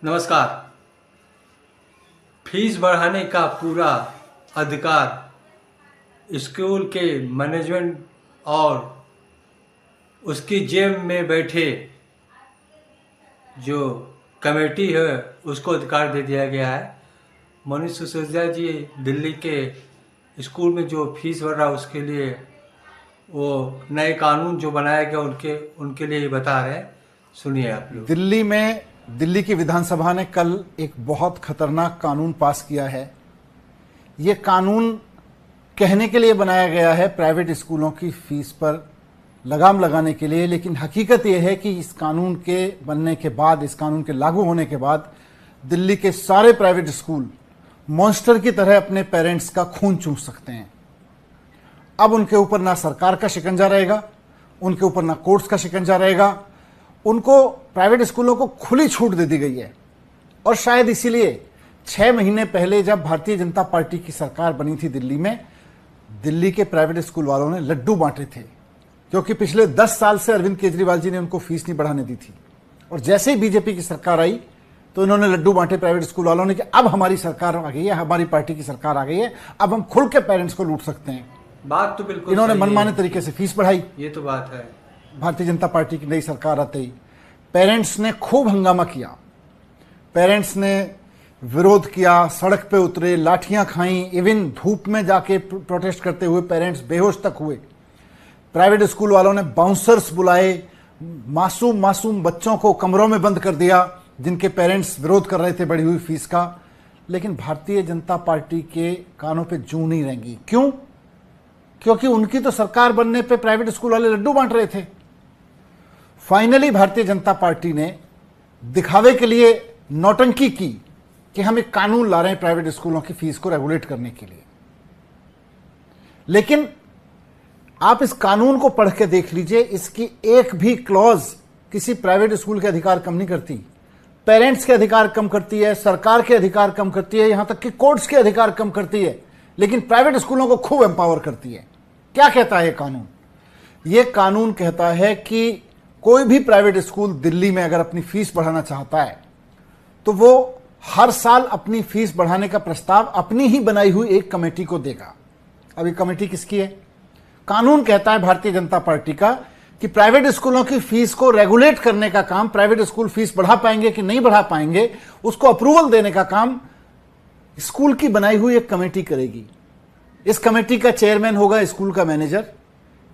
नमस्कार। फीस बढ़ाने का पूरा अधिकार स्कूल के मैनेजमेंट और उसकी जेब में बैठे जो कमेटी है उसको अधिकार दे दिया गया है। मनीष सिसोदिया जी दिल्ली के स्कूल में जो फीस बढ़ रहा है उसके लिए वो नए कानून जो बनाया गया उनके लिए बता रहे हैं। सुनिए आप लोग। दिल्ली की विधानसभा ने कल एक बहुत खतरनाक कानून पास किया है। ये कानून कहने के लिए बनाया गया है प्राइवेट स्कूलों की फीस पर लगाम लगाने के लिए, लेकिन हकीकत ये है कि इस कानून के बनने के बाद, इस कानून के लागू होने के बाद दिल्ली के सारे प्राइवेट स्कूल मॉन्स्टर की तरह अपने पेरेंट्स का खून चूस सकते हैं। अब उनके ऊपर ना सरकार का शिकंजा रहेगा, उनके ऊपर ना कोर्ट्स का शिकंजा रहेगा। उनको प्राइवेट स्कूलों को खुली छूट दे दी गई है। और शायद इसीलिए 6 महीने पहले जब भारतीय जनता पार्टी की सरकार बनी थी दिल्ली में, दिल्ली के प्राइवेट स्कूल वालों ने लड्डू बांटे थे, क्योंकि पिछले 10 साल से अरविंद केजरीवाल जी ने उनको फीस नहीं बढ़ाने दी थी। और जैसे ही बीजेपी की सरकार आई तो इन्होंने लड्डू बांटे प्राइवेट स्कूल वालों ने कि अब हमारी सरकार आ गई है, हमारी पार्टी की सरकार आ गई है, अब हम खुल के पेरेंट्स को लूट सकते हैं। बात तो बिल्कुल इन्होंने मनमाने तरीके से फीस बढ़ाई। ये तो बात है। भारतीय जनता पार्टी की नई सरकार आते ही पेरेंट्स ने खूब हंगामा किया, पेरेंट्स ने विरोध किया, सड़क पे उतरे, लाठियां खाई, इवन धूप में जाके प्रोटेस्ट करते हुए पेरेंट्स बेहोश तक हुए। प्राइवेट स्कूल वालों ने बाउंसर्स बुलाए, मासूम बच्चों को कमरों में बंद कर दिया जिनके पेरेंट्स विरोध कर रहे थे बढ़ी हुई फीस का। लेकिन भारतीय जनता पार्टी के कानों पे जूं नहीं रहेंगी। क्यों? क्योंकि उनकी तो सरकार बनने पे प्राइवेट स्कूल वाले लड्डू बांट रहे थे। फाइनली भारतीय जनता पार्टी ने दिखावे के लिए नौटंकी की कि हम एक कानून ला रहे हैं प्राइवेट स्कूलों की फीस को रेगुलेट करने के लिए। लेकिन आप इस कानून को पढ़ के देख लीजिए, इसकी एक भी क्लॉज किसी प्राइवेट स्कूल के अधिकार कम नहीं करती। पेरेंट्स के अधिकार कम करती है, सरकार के अधिकार कम करती है, यहां तक कि कोर्ट्स के अधिकार कम करती है, लेकिन प्राइवेट स्कूलों को खूब एम्पावर करती है। क्या कहता है ये कानून? ये कानून कहता है कि कोई भी प्राइवेट स्कूल दिल्ली में अगर अपनी फीस बढ़ाना चाहता है तो वो हर साल अपनी फीस बढ़ाने का प्रस्ताव अपनी ही बनाई हुई एक कमेटी को देगा। अब ये कमेटी किसकी है? कानून कहता है भारतीय जनता पार्टी का कि प्राइवेट स्कूलों की फीस को रेगुलेट करने का काम, प्राइवेट स्कूल फीस बढ़ा पाएंगे कि नहीं बढ़ा पाएंगे, उसको अप्रूवल देने का काम स्कूल की बनाई हुई एक कमेटी करेगी। इस कमेटी का चेयरमैन होगा स्कूल का मैनेजर।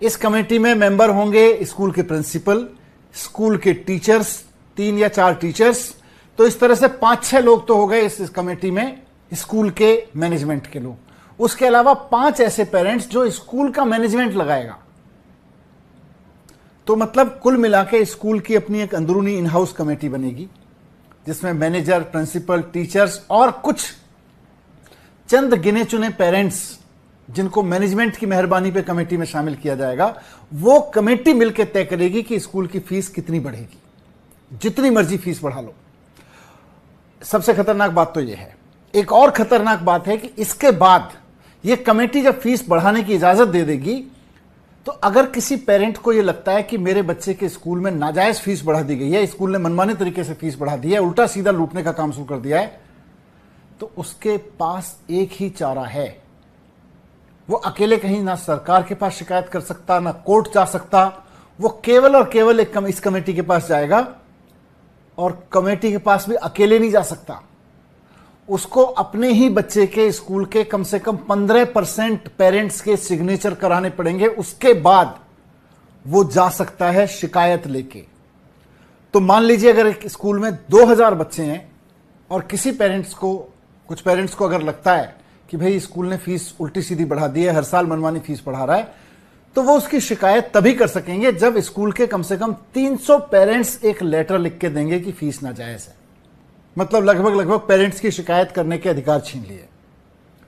इस कमेटी में मेंबर होंगे स्कूल के प्रिंसिपल, स्कूल के टीचर्स, 3 या 4 टीचर्स। तो इस तरह से 5-6 लोग तो हो गए इस कमेटी में, स्कूल के मैनेजमेंट के लोग। उसके अलावा 5 ऐसे पेरेंट्स जो स्कूल का मैनेजमेंट लगाएगा। तो मतलब कुल मिला के स्कूल की अपनी एक अंदरूनी इन हाउस कमेटी बनेगी, जिसमें मैनेजर, प्रिंसिपल, टीचर्स और कुछ चंद गिने चुने पेरेंट्स जिनको मैनेजमेंट की मेहरबानी पे कमेटी में शामिल किया जाएगा। वो कमेटी मिलकर तय करेगी कि स्कूल की फीस कितनी बढ़ेगी। जितनी मर्जी फीस बढ़ा लो। सबसे खतरनाक बात तो यह है। एक और खतरनाक बात है कि इसके बाद यह कमेटी जब फीस बढ़ाने की इजाजत दे देगी, तो अगर किसी पेरेंट को यह लगता है कि मेरे बच्चे के स्कूल में नाजायज फीस बढ़ा दी गई है, स्कूल ने मनमाने तरीके से फीस बढ़ा दी है, उल्टा सीधा लूटने का काम शुरू कर दिया है, तो उसके पास एक ही चारा है। वो अकेले कहीं ना सरकार के पास शिकायत कर सकता, ना कोर्ट जा सकता। वो केवल और केवल इस कमेटी के पास जाएगा, और कमेटी के पास भी अकेले नहीं जा सकता। उसको अपने ही बच्चे के स्कूल के कम से कम 15% पेरेंट्स के सिग्नेचर कराने पड़ेंगे। उसके बाद वो जा सकता है शिकायत लेके। तो मान लीजिए अगर एक स्कूल में 2000 बच्चे हैं और कुछ पेरेंट्स को अगर लगता है कि भाई स्कूल ने फीस उल्टी सीधी बढ़ा दी है, हर साल मनमानी फीस बढ़ा रहा है, तो वो उसकी शिकायत तभी कर सकेंगे जब स्कूल के कम से कम 300 पेरेंट्स एक लेटर लिख के देंगे कि फीस नाजायज है। मतलब लगभग पेरेंट्स की शिकायत करने के अधिकार छीन लिए।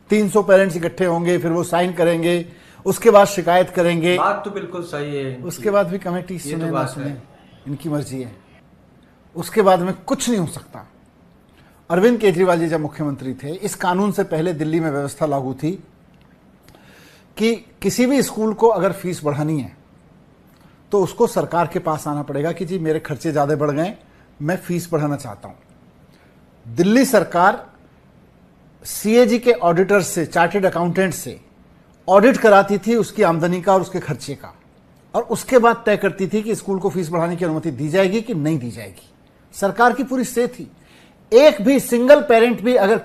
300 पेरेंट्स इकट्ठे होंगे, फिर वो साइन करेंगे, उसके बाद शिकायत करेंगे। बात तो बिल्कुल सही है। उसके बाद भी कमेटी सुने ना सुने, इनकी मर्जी है। उसके बाद में कुछ नहीं हो सकता। अरविंद केजरीवाल जी जब मुख्यमंत्री थे, इस कानून से पहले दिल्ली में व्यवस्था लागू थी कि किसी भी स्कूल को अगर फीस बढ़ानी है तो उसको सरकार के पास आना पड़ेगा कि जी मेरे खर्चे ज़्यादा बढ़ गए, मैं फीस बढ़ाना चाहता हूँ। दिल्ली सरकार सीएजी के ऑडिटर से, चार्टेड अकाउंटेंट से ऑडिट कराती थी उसकी आमदनी का और उसके खर्चे का, और उसके बाद तय करती थी कि स्कूल को फीस बढ़ाने की अनुमति दी जाएगी कि नहीं दी जाएगी। सरकार की पूरी से थी। एक भी सिंगल पेरेंट भी अगर